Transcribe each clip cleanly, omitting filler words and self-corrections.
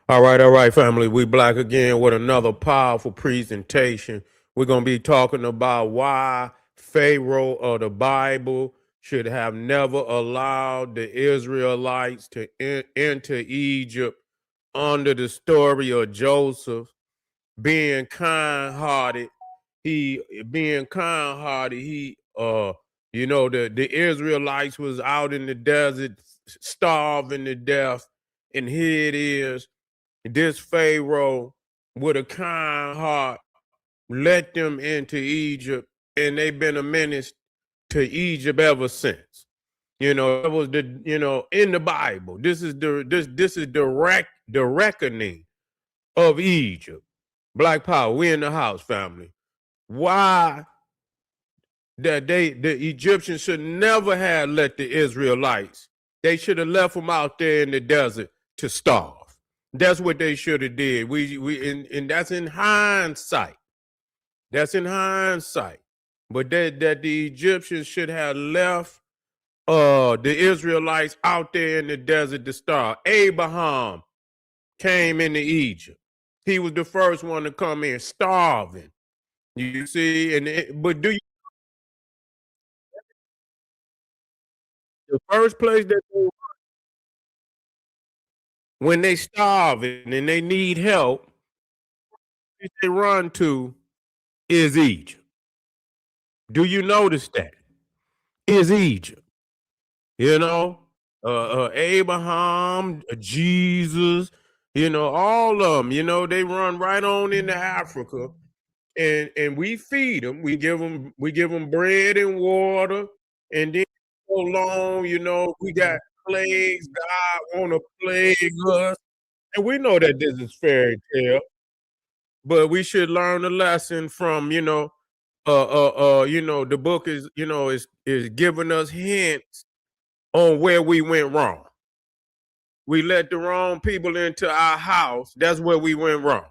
All right, family. We back again with another powerful presentation. We're gonna be talking about why Pharaoh of the Bible should have never allowed the Israelites to enter Egypt under the story of Joseph being kind-hearted. He being kind-hearted. The Israelites was out in the desert starving to death, and here it is this Pharaoh with a kind heart let them into Egypt, and they've been a menace to Egypt ever since. That was in the Bible. This is the reckoning of Egypt. Black power, we in the house, family. Why that the Egyptians should never have let the Israelites, they should have left them out there in the desert to starve. That's what they should have did. And that's in hindsight. That's in hindsight. But that the Egyptians should have left the Israelites out there in the desert to starve. Abraham came into Egypt. He was the first one to come in starving. You see, but do you the first place that when they starving and they need help, they run to is Egypt. Do you notice that? Is Egypt. You know, Abraham, Jesus, all of them, they run right on into Africa, and we feed them. We give them bread and water, and then so long, we got plagues. God want to plague us, and we know that this is fairy tale, but we should learn a lesson from, the book is giving us hints on where we went wrong. We let the wrong people into our house. That's where we went wrong.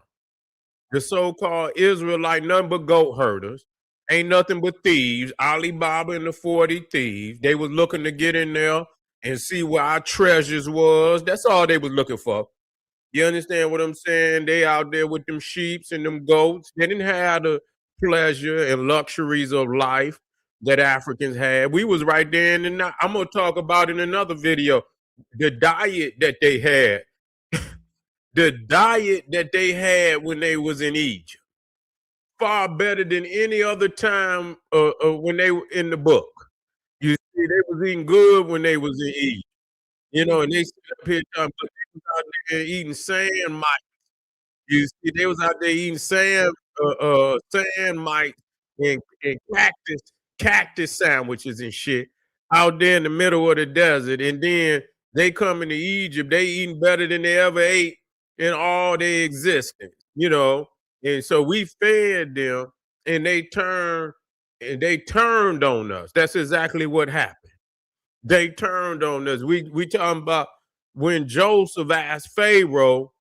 The so-called Israelite nothing but goat herders, ain't nothing but thieves. Alibaba and the 40 thieves. They was looking to get in there and see where our treasures was. That's all they was looking for. You understand what I'm saying? They out there with them sheeps and them goats. They didn't have the pleasure and luxuries of life that Africans had. We was right there in the night. I'm gonna talk about in another video the diet that they had. The diet that they had when they was in Egypt. Far better than any other time when they were in the book. You see, they was eating good when they was in Egypt. And they sit up here talking about they was out there eating sand. You see, they was out there eating sand mites and cactus sandwiches and shit out there in the middle of the desert. And then they come into Egypt, they eating better than they ever ate in all their existence. And so we fed them and they turned on us. That's exactly what happened. They turned on us. We talking about when Joseph asked Pharaoh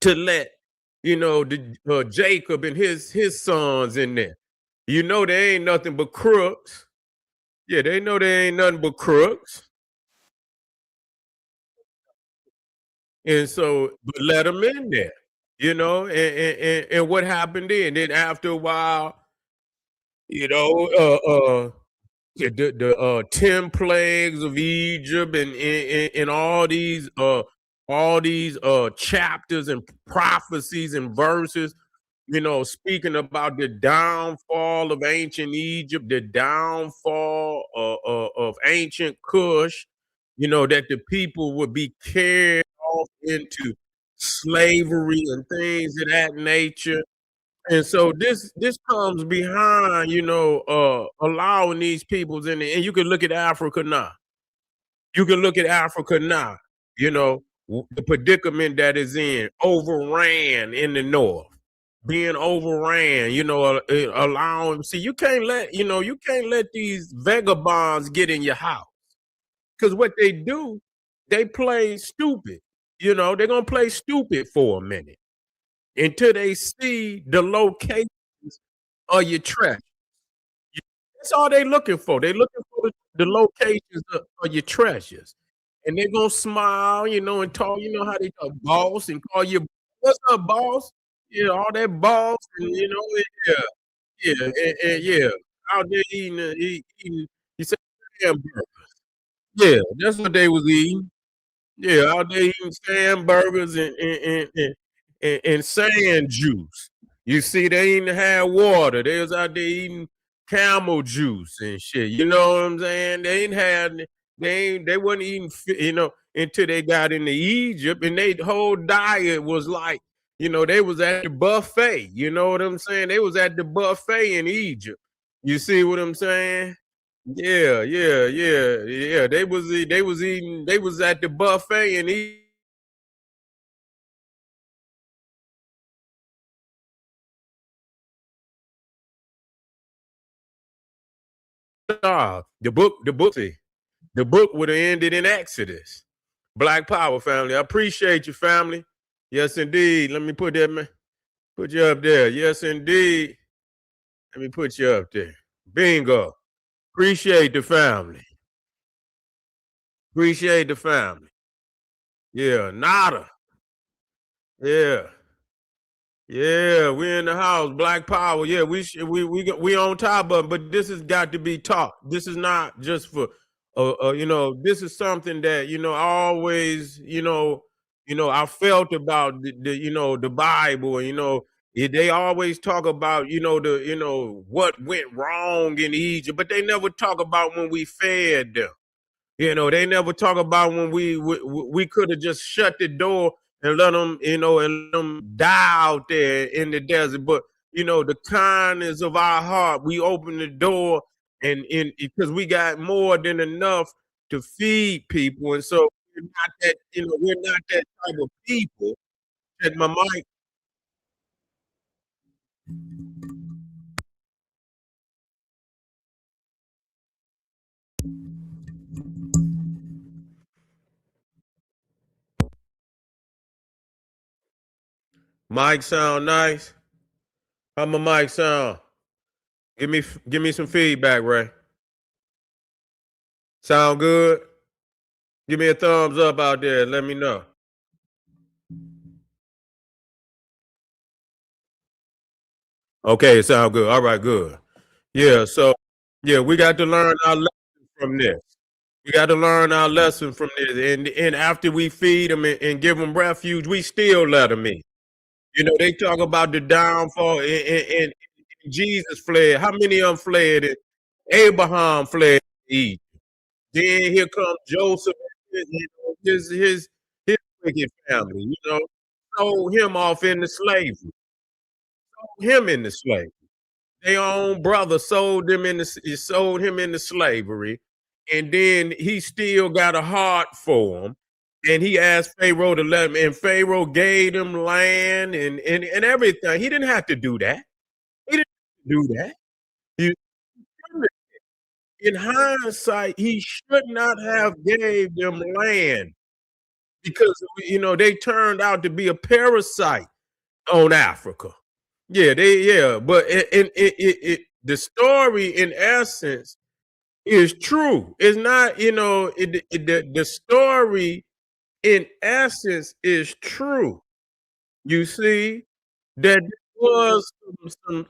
to let Jacob and his sons in there. They ain't nothing but crooks. Yeah, they know they ain't nothing but crooks, and so but let them in there. And what happened then? Then after a while, you know, the 10 plagues of Egypt and all these chapters and prophecies and verses, speaking about the downfall of ancient Egypt, the downfall of ancient Kush, that the people would be carried off into slavery and things of that nature. And so this comes behind, allowing these peoples in it. And you can look at Africa now. You can look at Africa now, the predicament that is in, overran in the north, being overran, allowing, see, you can't let these vagabonds get in your house. Because what they do, they play stupid. They're gonna play stupid for a minute until they see the locations of your treasure. That's all they looking for. They looking for the locations of your treasures. and they gonna smile, and talk. You know how they talk, boss, and call you, "What's up, boss?" Yeah, all that boss, and yeah, yeah, and yeah, out there eating. You say hamburger. Yeah, that's what they was eating. Yeah, out there eating hamburgers and sand juice. You see, they didn't have water. They was out there eating camel juice and shit. You know what I'm saying? They wasn't eating until they got into Egypt, and their whole diet was like, they was at the buffet. You know what I'm saying? They was at the buffet in Egypt. You see what I'm saying? Yeah, yeah, yeah, yeah. They was eating. They was at the buffet and eating. The book would have ended in Exodus. Black Power, family. I appreciate you, family. Yes, indeed. Let me put you up there. Yes, indeed. Let me put you up there. Bingo. Appreciate the family. Appreciate the family. Yeah, nada. Yeah. Yeah, we in the house, Black Power. Yeah, we on top of it, but this has got to be taught. This is not just for, this is something that I always, I felt about the Bible. They always talk about what went wrong in Egypt, but they never talk about when we fed them. They never talk about when we could have just shut the door and let them, and let them die out there in the desert. But the kindness of our heart, we open the door, and because we got more than enough to feed people, and so we're not that type of people. Check my mic sound nice. How my mic sound? Give me some feedback, Ray. Sound good? Give me a thumbs up out there. Let me know. Okay, it sound good. All right, good. Yeah, so yeah, we got to learn our lesson from this. We got to learn our lesson from this. And after we feed them and give them refuge, we still let them in. They talk about the downfall, and Jesus fled. How many of them fled? And Abraham fled to Egypt. Then here comes Joseph and his wicked family. Sold him off into slavery. Sold him into slavery. Their own brother sold him into slavery, and then he still got a heart for him. And he asked Pharaoh to let him, and Pharaoh gave him land and everything. He didn't have to do that. He didn't have to do that. He, in hindsight, he should not have gave them land because they turned out to be a parasite on Africa. But the story in essence is true. It's not, the story in essence is true. You see that there was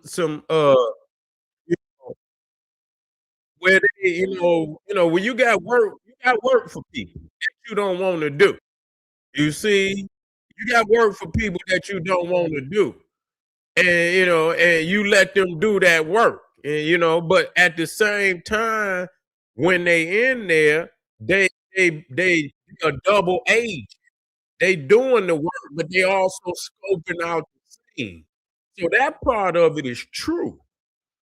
some you know, where they, when you got work for people that you don't want to do. You see, you got work for people that you don't want to do. And you let them do that work. And but at the same time, when they in there, they a double agent. They doing the work, but they also scoping out the scene. So that part of it is true.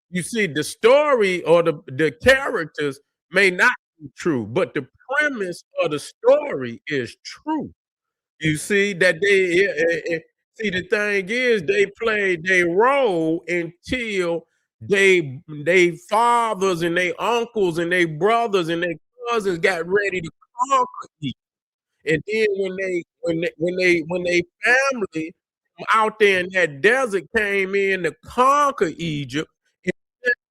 You see, the story or the characters may not be true, but the premise of the story is true. You see that see, the thing is they played their role until they fathers and they uncles and they brothers and they cousins got ready to conquer Egypt. And then when they family from out there in that desert came in to conquer Egypt, and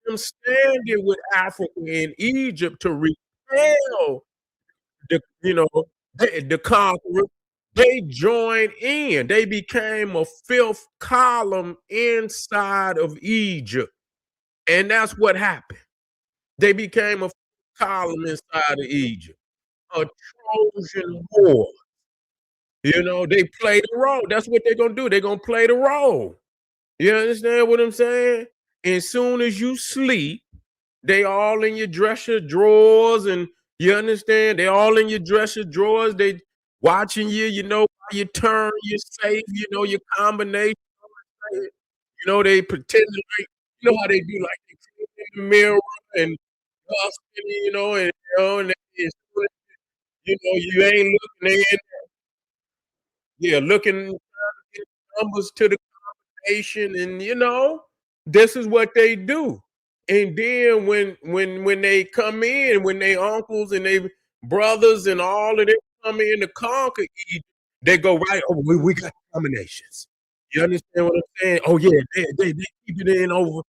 them standing with Africa and Egypt to repel the The conquerors, they joined in. They became a fifth column inside of Egypt. And that's what happened. They became a column inside of Egypt. A Trojan War. You know, they played the role. That's what they're gonna do. They're gonna play the role. You understand what I'm saying? As soon as you sleep, they all in your dresser drawers, and you understand? They all in your dresser drawers. They watching you, you know, how you turn, you save, you know, your combination. You know, they pretend like you know how they do, like they clean in the mirror and dusting, and they, you know, you ain't looking, they in yeah, looking numbers to the nation, and this is what they do. And then when they come in, when they uncles and they brothers and all of them come in to conquer Egypt, they go right. Oh, we got combinations. You understand what I'm saying? Oh yeah, they keep it in over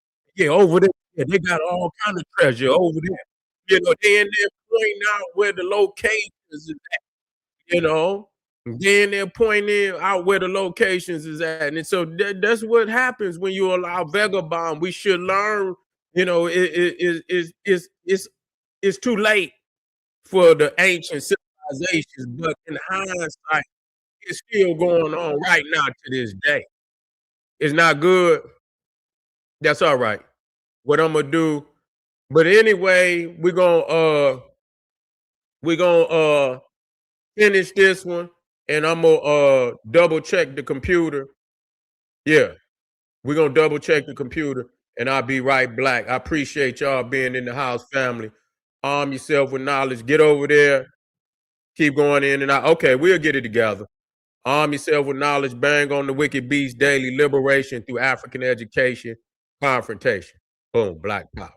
over there. Yeah, they got all kind of treasure over there. You know, they in there pointing out where the locations is you know. Then they're pointing out where the locations is at, and so that's what happens when you allow vagabond. We should learn, it's too late for the ancient civilizations, but in hindsight, it's still going on right now to this day. It's not good. That's all right. What I'm gonna do, but anyway, we're gonna finish this one, and I'm gonna double check the computer. Yeah, we're gonna double check the computer, and I'll be right back. I appreciate y'all being in the house, family. Arm yourself with knowledge. Get over there. Keep going in and out. Okay, we'll get it together. Arm yourself with knowledge. Bang on the wicked beast daily liberation through African education, confrontation. Boom, black power.